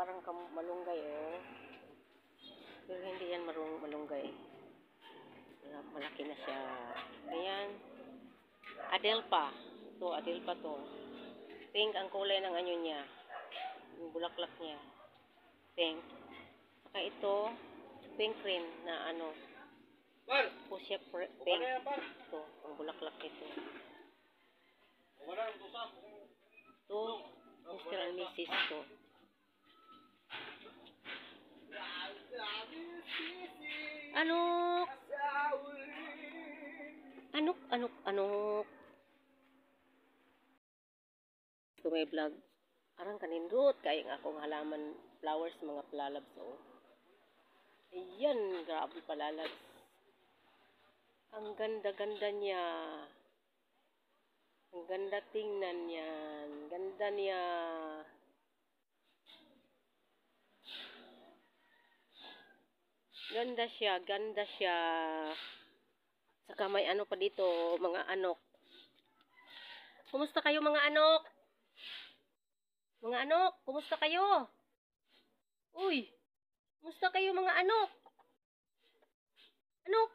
parang malunggay, oh. Pero hindi yan malunggay. Malaki na siya. Ayan. Adelpa. Ito, adelpa to. Pink ang kulay ng ano niya. Yung bulaklak niya. Pink. Saka ito, pink rin na ano. Fuchsia pink. Ito, ang bulaklak nito. Ito, Mr. and Mrs. to. Anok! Anok! Ito may vlog. Arang kanindot. Kaya nga akong halaman flowers, mga palalabs, oh. Ayan, grabe palalabs. Ang ganda-ganda niya. Ang ganda tingnan yan. Ganda niya. Ganda siya. Saka may ano pa dito, mga anok. Kumusta kayo mga anok? Mga anok, kumusta kayo? Uy, kumusta kayo mga anok? Anok?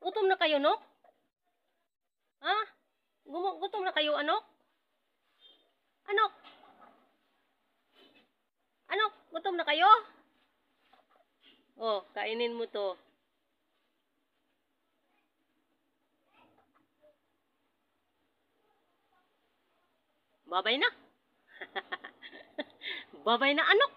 Gutom na kayo, no? Ha? Gutom na kayo, anok? Anok? Anok, gutom na kayo? Oh, kainin mo to. Babay na. Babay na, anok.